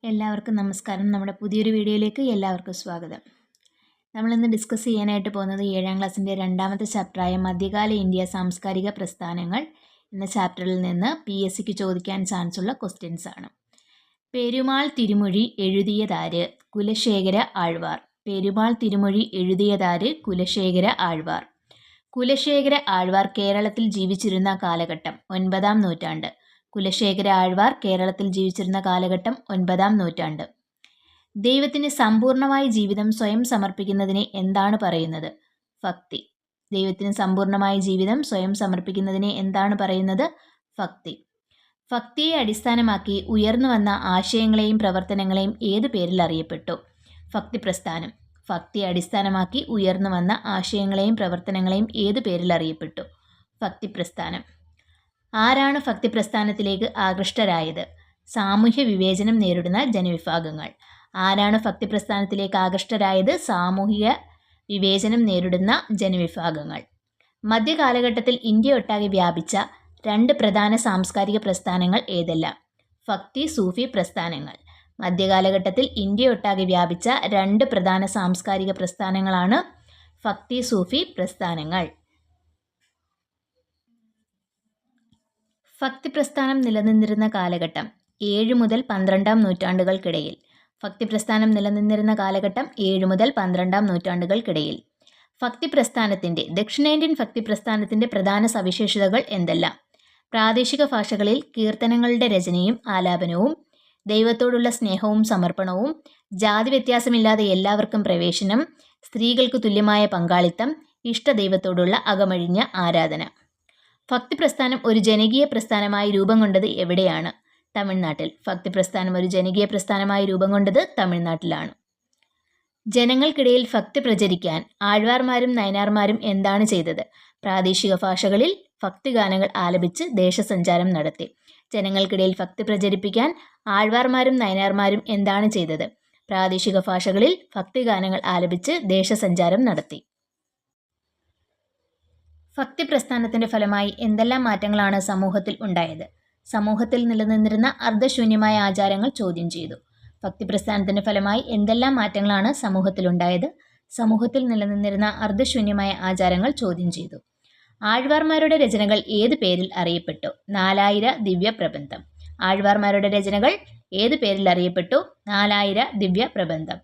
എല്ലാവർക്കും നമസ്കാരം. നമ്മുടെ പുതിയൊരു വീഡിയോയിലേക്ക് എല്ലാവർക്കും സ്വാഗതം. നമ്മളിന്ന് ഡിസ്കസ് ചെയ്യാനായിട്ട് പോകുന്നത് 7ാം ക്ലാസ്സിൻ്റെ രണ്ടാമത്തെ ചാപ്റ്ററായ മധ്യകാല ഇന്ത്യ സാംസ്കാരിക പ്രസ്ഥാനങ്ങൾ എന്ന ചാപ്റ്ററിൽ നിന്ന് PSCക്ക് ചോദിക്കാൻ ചാൻസുള്ള ക്വസ്റ്റ്യൻസ് ആണ്. പെരുമാൾ തിരുമൊഴി എഴുതിയതാര്? കുലശേഖര ആഴ്വാർ. പെരുമാൾ തിരുമൊഴി എഴുതിയതാര്? കുലശേഖര ആഴ്വാർ. കുലശേഖര ആഴ്വാർ കേരളത്തിൽ ജീവിച്ചിരുന്ന കാലഘട്ടം 9ാം നൂറ്റാണ്ട്. കുലശേഖര ആഴ്വാർ കേരളത്തിൽ ജീവിച്ചിരുന്ന കാലഘട്ടം 9ാം നൂറ്റാണ്ട്. ദൈവത്തിന് സമ്പൂർണമായ ജീവിതം സ്വയം സമർപ്പിക്കുന്നതിനെ എന്താണ് പറയുന്നത്? ഭക്തി. ദൈവത്തിന് സമ്പൂർണമായ ജീവിതം സ്വയം സമർപ്പിക്കുന്നതിനെ എന്താണ് പറയുന്നത്? ഭക്തി. ഭക്തിയെ അടിസ്ഥാനമാക്കി ഉയർന്നു വന്ന ആശയങ്ങളെയും പ്രവർത്തനങ്ങളെയും ഏത് പേരിൽ അറിയപ്പെട്ടു? ഭക്തി പ്രസ്ഥാനം. ഭക്തിയെ അടിസ്ഥാനമാക്കി ഉയർന്നു വന്ന ആശയങ്ങളെയും പ്രവർത്തനങ്ങളെയും ഏത് പേരിൽ അറിയപ്പെട്ടു? ഭക്തി പ്രസ്ഥാനം. ആരാണ് ഭക്തി പ്രസ്ഥാനത്തിലേക്ക് ആകൃഷ്ടരായത്? സാമൂഹ്യ വിവേചനം നേരിടുന്ന ജനവിഭാഗങ്ങൾ. ആരാണ് ഭക്തി പ്രസ്ഥാനത്തിലേക്ക് ആകൃഷ്ടരായത്? സാമൂഹിക വിവേചനം നേരിടുന്ന ജനവിഭാഗങ്ങൾ. മധ്യകാലഘട്ടത്തിൽ ഇന്ത്യ ഒട്ടാകെ വ്യാപിച്ച 2 പ്രധാന സാംസ്കാരിക പ്രസ്ഥാനങ്ങൾ ഏതെല്ലാം? ഭക്തി സൂഫി പ്രസ്ഥാനങ്ങൾ. മധ്യകാലഘട്ടത്തിൽ ഇന്ത്യ ഒട്ടാകെ വ്യാപിച്ച 2 പ്രധാന സാംസ്കാരിക പ്രസ്ഥാനങ്ങളാണ് ഭക്തി സൂഫി പ്രസ്ഥാനങ്ങൾ. ഭക്തി പ്രസ്ഥാനം നിലനിന്നിരുന്ന കാലഘട്ടം 7 മുതൽ 12ാം നൂറ്റാണ്ടുകൾക്കിടയിൽ. ഭക്തി പ്രസ്ഥാനം നിലനിന്നിരുന്ന കാലഘട്ടം 7 മുതൽ 12ാം നൂറ്റാണ്ടുകൾക്കിടയിൽ. ഭക്തി പ്രസ്ഥാനത്തിൻ്റെ ദക്ഷിണേന്ത്യൻ ഭക്തി പ്രസ്ഥാനത്തിൻ്റെ പ്രധാന സവിശേഷതകൾ എന്തെല്ലാം? പ്രാദേശിക ഭാഷകളിൽ കീർത്തനങ്ങളുടെ രചനയും ആലാപനവും, ദൈവത്തോടുള്ള സ്നേഹവും സമർപ്പണവും, ജാതി വ്യത്യാസമില്ലാതെ എല്ലാവർക്കും പ്രവേശനം, സ്ത്രീകൾക്ക് തുല്യമായ പങ്കാളിത്തം, ഇഷ്ടദൈവത്തോടുള്ള അകമഴിഞ്ഞ ആരാധന. ഭക്തി പ്രസ്ഥാനം ഒരു ജനകീയ പ്രസ്ഥാനമായി രൂപം കൊണ്ടത് എവിടെയാണ്? തമിഴ്നാട്ടിൽ. ഭക്തി പ്രസ്ഥാനം ഒരു ജനകീയ പ്രസ്ഥാനമായി രൂപം കൊണ്ടത് തമിഴ്നാട്ടിലാണ്. ജനങ്ങൾക്കിടയിൽ ഭക്തി പ്രചരിക്കാൻ ആഴ്വാർമാരും നയനാർമാരും എന്താണ് ചെയ്തത്? പ്രാദേശിക ഭാഷകളിൽ ഭക്തിഗാനങ്ങൾ ആലപിച്ച് ദേശസഞ്ചാരം നടത്തി. ജനങ്ങൾക്കിടയിൽ ഭക്തി പ്രചരിപ്പിക്കാൻ ആഴ്വാർമാരും നയനാർമാരും എന്താണ് ചെയ്തത്? പ്രാദേശിക ഭാഷകളിൽ ഭക്തിഗാനങ്ങൾ ആലപിച്ച് ദേശസഞ്ചാരം നടത്തി. ഭക്തി പ്രസ്ഥാനത്തിൻ്റെ ഫലമായി എന്തെല്ലാം മാറ്റങ്ങളാണ് സമൂഹത്തിൽ ഉണ്ടായത്? സമൂഹത്തിൽ നിലനിന്നിരുന്ന അർദ്ധശൂന്യമായ ആചാരങ്ങൾ ചോദ്യം ചെയ്തു. ഭക്തി പ്രസ്ഥാനത്തിൻ്റെ ഫലമായി എന്തെല്ലാം മാറ്റങ്ങളാണ് സമൂഹത്തിലുണ്ടായത്? സമൂഹത്തിൽ നിലനിന്നിരുന്ന അർദ്ധശൂന്യമായ ആചാരങ്ങൾ ചോദ്യം ചെയ്തു. ആഴ്വാർമാരുടെ രചനകൾ ഏത് പേരിൽ അറിയപ്പെട്ടു? 4000 ദിവ്യപ്രബന്ധം. ആഴ്വാർമാരുടെ രചനകൾ ഏത് പേരിൽ അറിയപ്പെട്ടു? 4000 ദിവ്യപ്രബന്ധം.